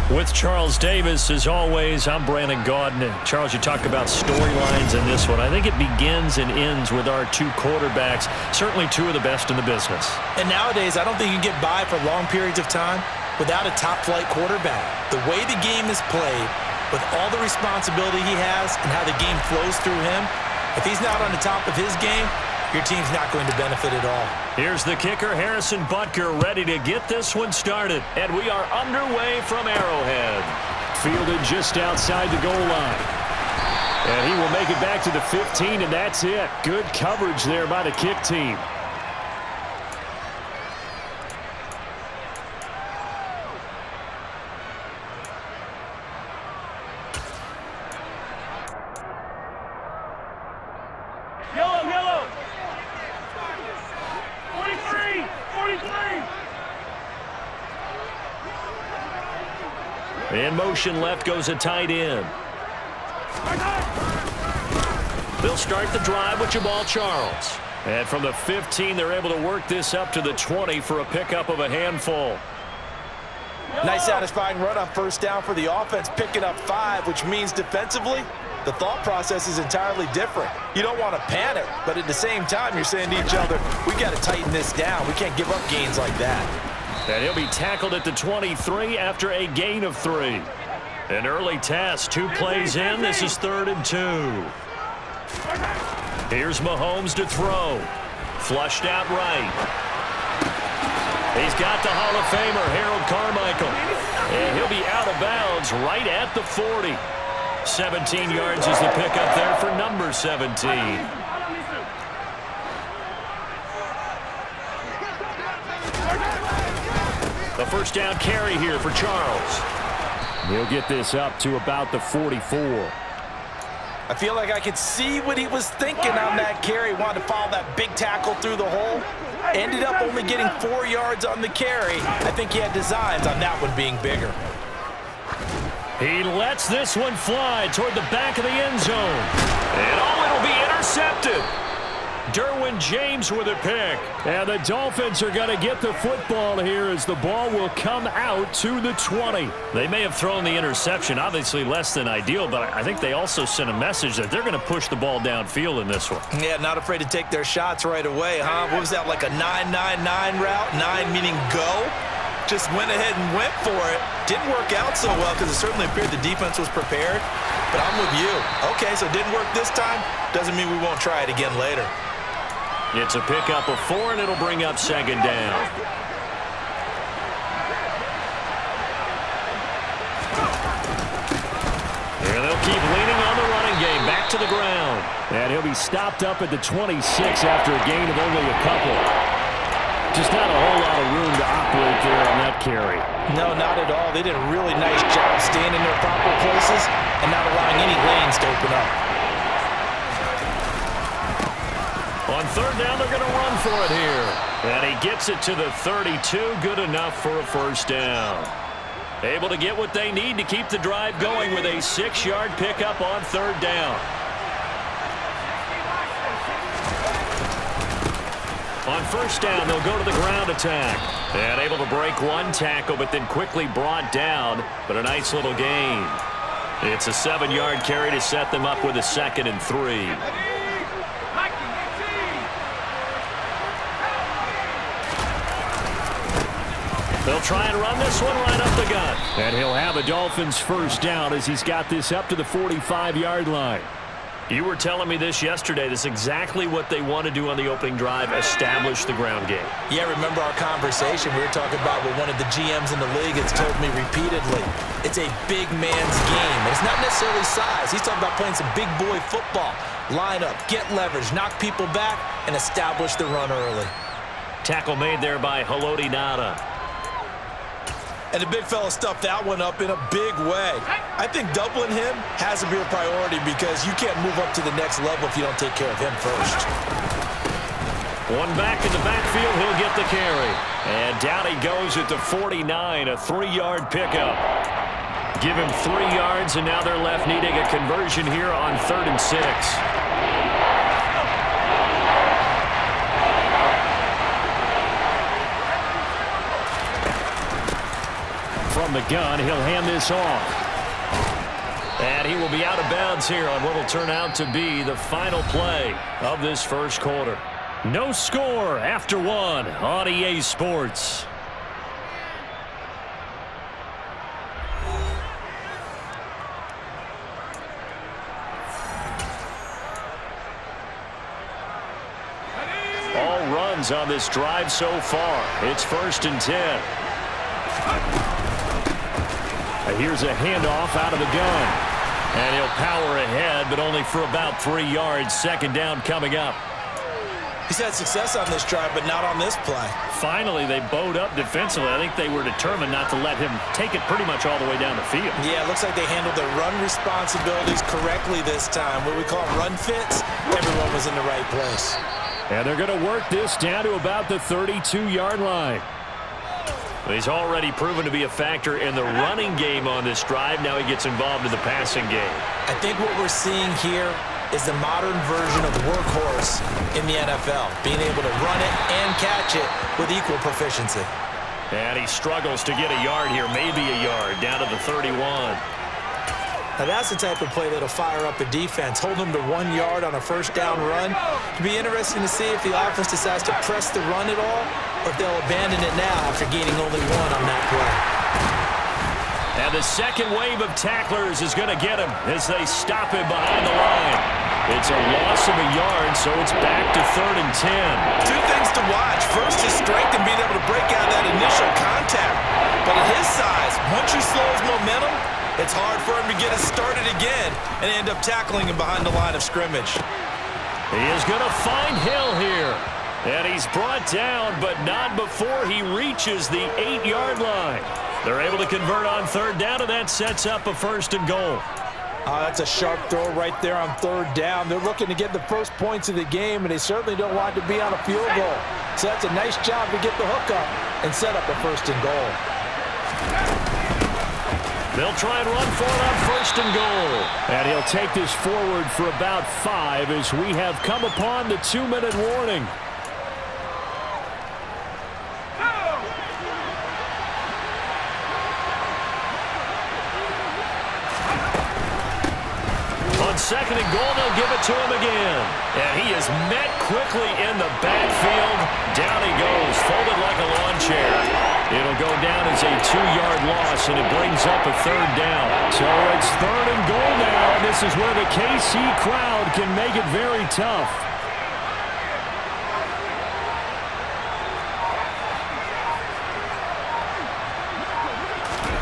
With Charles Davis, as always, I'm Brandon Gaudin. Charles, you talk about storylines in this one. I think it begins and ends with our two quarterbacks, certainly two of the best in the business. And nowadays, I don't think you can get by for long periods of time without a top-flight quarterback. The way the game is played, with all the responsibility he has and how the game flows through him, if he's not on the top of his game, your team's not going to benefit at all. Here's the kicker, Harrison Butker, ready to get this one started. And we are underway from Arrowhead. Fielded just outside the goal line. And he will make it back to the 15, and that's it. Good coverage there by the kick team. In motion left goes a tight end. They'll start the drive with Jamal Charles. And from the 15, they're able to work this up to the 20 for a pickup of a handful. Nice satisfying run on first down for the offense, picking up 5, which means defensively, the thought process is entirely different. You don't want to panic, but at the same time, you're saying to each other, we got to tighten this down. We can't give up gains like that. And he'll be tackled at the 23 after a gain of 3. An early test, 2 plays in. This is 3rd and 2. Here's Mahomes to throw. Flushed out right. He's got the Hall of Famer, Harold Carmichael. And he'll be out of bounds right at the 40. 17 yards is the pickup there for number 17. The first down carry here for Charles. He'll get this up to about the 44. I feel like I could see what he was thinking on that carry. Wanted to follow that big tackle through the hole. Ended up only getting 4 yards on the carry. I think he had designs on that one being bigger. He lets this one fly toward the back of the end zone. And it'll be intercepted. Derwin James with a pick. And the Dolphins are going to get the football here as the ball will come out to the 20. They may have thrown the interception, obviously less than ideal, but I think they also sent a message that they're going to push the ball downfield in this one. Yeah, not afraid to take their shots right away, huh? What was that, like a 9-9-9 route? 9 meaning go? Just went ahead and went for it. Didn't work out so well because it certainly appeared the defense was prepared. But I'm with you. Okay, so it didn't work this time. Doesn't mean we won't try it again later. It's a pickup of 4, and it'll bring up 2nd down. And they'll keep leaning on the running game. Back to the ground. And he'll be stopped up at the 26 after a gain of only a couple. Just not a whole lot of room to operate there on that carry. No, not at all. They did a really nice job staying in their proper places and not allowing any lanes to open up. On 3rd down, they're going to run for it here. And he gets it to the 32. Good enough for a first down. Able to get what they need to keep the drive going with a 6-yard pickup on 3rd down. On first down, they'll go to the ground attack. And able to break one tackle, but then quickly brought down. But a nice little gain. It's a 7-yard carry to set them up with a 2nd and 3. They'll try and run this one right up the gut. And he'll have a Dolphins first down as he's got this up to the 45-yard line. You were telling me this yesterday. This is exactly what they want to do on the opening drive, establish the ground game. Yeah, remember our conversation. We were talking about what one of the GMs in the league has told me repeatedly. It's a big man's game. And it's not necessarily size. He's talking about playing some big boy football. Line up, get leverage, knock people back, and establish the run early. Tackle made there by Haloti Ngata. And the big fella stuffed that one up in a big way. I think doubling him has to be a priority because you can't move up to the next level if you don't take care of him first. One back in the backfield, he'll get the carry. And down he goes at the 49, a 3-yard pickup. Give him 3 yards, and now they're left needing a conversion here on 3rd and 6. from the gun. He'll hand this off. And he will be out of bounds here on what will turn out to be the final play of this first quarter. No score after one on EA Sports. All runs on this drive so far. It's 1st and 10. Here's a handoff out of the gun. And he'll power ahead, but only for about 3 yards. 2nd down coming up. He's had success on this drive, but not on this play. Finally, they bowed up defensively. I think they were determined not to let him take it pretty much all the way down the field. Yeah, it looks like they handled their run responsibilities correctly this time. What we call run fits, everyone was in the right place. And they're going to work this down to about the 32-yard line. He's already proven to be a factor in the running game on this drive. Now he gets involved in the passing game. I think what we're seeing here is the modern version of the workhorse in the NFL, being able to run it and catch it with equal proficiency. And he struggles to get a yard here, maybe a yard, down to the 31. Now that's the type of play that'll fire up a defense. Hold them to 1 yard on a 1st down run. It'll be interesting to see if the offense decides to press the run at all, or if they'll abandon it now after gaining only 1 on that play. And the second wave of tacklers is going to get him as they stop him behind the line. It's a loss of a yard, so it's back to 3rd and 10. 2 things to watch. First, his strength and being able to break out that initial contact. But at his size, once you slow his momentum, it's hard for him to get it started again and end up tackling him behind the line of scrimmage. He is going to find Hill here. And he's brought down, but not before he reaches the 8-yard line. They're able to convert on 3rd down, and that sets up a 1st and goal. That's a sharp throw right there on 3rd down. They're looking to get the first points of the game, and they certainly don't want to be on a field goal. So that's a nice job to get the hook up and set up a 1st and goal. They'll try and run for it on 1st and goal. And he'll take this forward for about 5 as we have come upon the 2-minute warning. On 2nd and goal, they'll give it to him again. And he is met quickly in the backfield. Down he goes, folded like a lawn chair. It'll go down as a 2-yard loss, and it brings up a 3rd down. So it's 3rd and goal now, and this is where the KC crowd can make it very tough.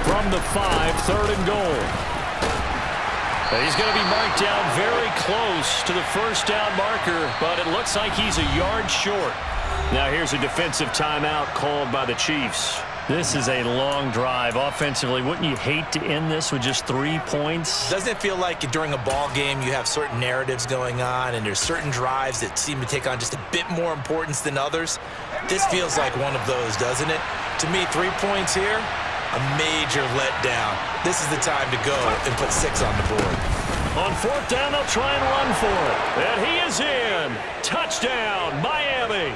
From the 5, 3rd and goal. He's going to be marked down very close to the 1st down marker, but it looks like he's a yard short. Now here's a defensive timeout called by the Chiefs. This is a long drive offensively. Wouldn't you hate to end this with just 3 points? Doesn't it feel like during a ball game you have certain narratives going on and there's certain drives that seem to take on just a bit more importance than others? This feels like one of those, doesn't it? To me, 3 points here, a major letdown. This is the time to go and put 6 on the board. On 4th down, they'll try and run for it. And he is in. Touchdown, Miami.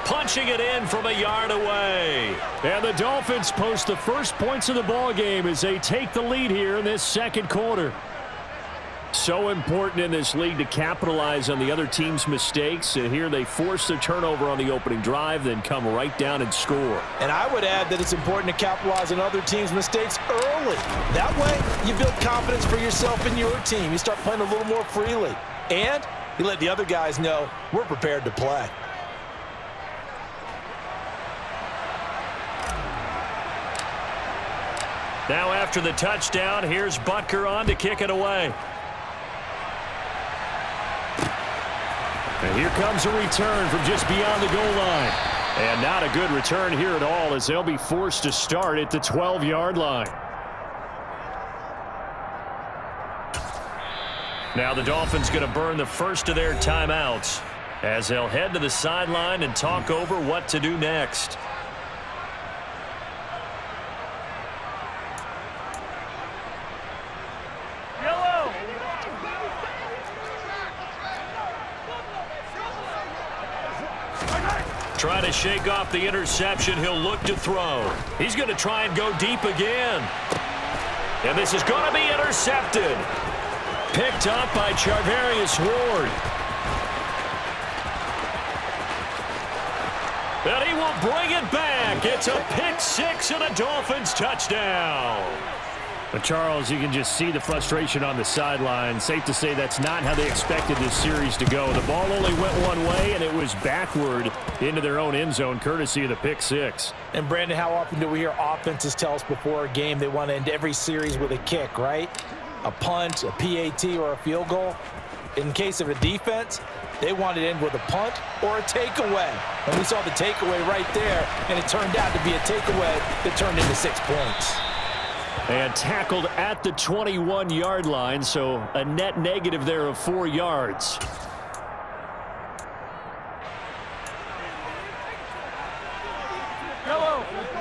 Punching it in from a yard away. And the Dolphins post the first points of the ball game as they take the lead here in this 2nd quarter. So important in this league to capitalize on the other team's mistakes. And here they force the turnover on the opening drive, then come right down and score. And I would add that it's important to capitalize on other teams' mistakes early. That way, you build confidence for yourself and your team. You start playing a little more freely. And you let the other guys know we're prepared to play. Now after the touchdown, here's Butker on to kick it away. And here comes a return from just beyond the goal line. And not a good return here at all as they'll be forced to start at the 12-yard line. Now the Dolphins going to burn the first of their timeouts as they'll head to the sideline and talk over what to do next. try to shake off the interception. He'll look to throw. He's going to try and go deep again. And this is going to be intercepted. Picked up by Charvarius Ward. And he will bring it back. It's a pick six and a Dolphins touchdown. But Charles, you can just see the frustration on the sideline. Safe to say that's not how they expected this series to go. The ball only went one way, and it was backward into their own end zone, courtesy of the pick six. And, Brandon, how often do we hear offenses tell us before a game they want to end every series with a kick, right? A punt, a PAT, or a field goal. In case of a defense, they want to end with a punt or a takeaway. And we saw the takeaway right there, and it turned out to be a takeaway that turned into 6 points. And tackled at the 21-yard line, so a net negative there of 4 yards.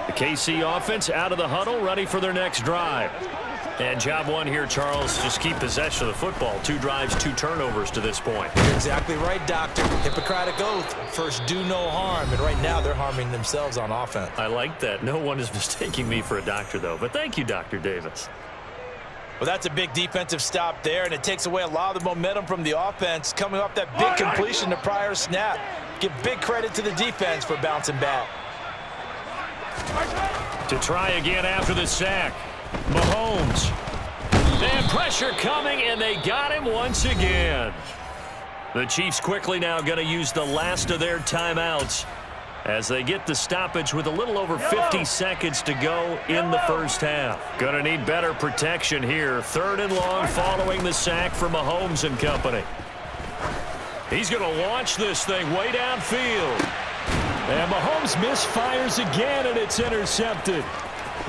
The KC offense out of the huddle, ready for their next drive. And job one here, Charles, just keep possession of the football. 2 drives, 2 turnovers to this point. You're exactly right, Doctor. Hippocratic oath. First, do no harm. And right now, they're harming themselves on offense. I like that. No one is mistaking me for a doctor, though. But thank you, Dr. Davis. Well, that's a big defensive stop there, and it takes away a lot of the momentum from the offense coming off that big completion the prior snap. Give big credit to the defense for bouncing back. To try again after the sack. Mahomes. And pressure coming, and they got him once again. The Chiefs quickly now going to use the last of their timeouts as they get the stoppage with a little over 50 seconds to go in the first half. Going to need better protection here. 3rd and long following the sack from Mahomes and company. He's going to launch this thing way downfield. And Mahomes misfires again, and it's intercepted.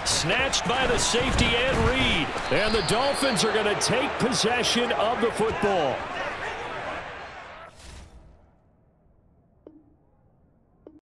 Snatched by the safety Ed Reed. And the Dolphins are going to take possession of the football.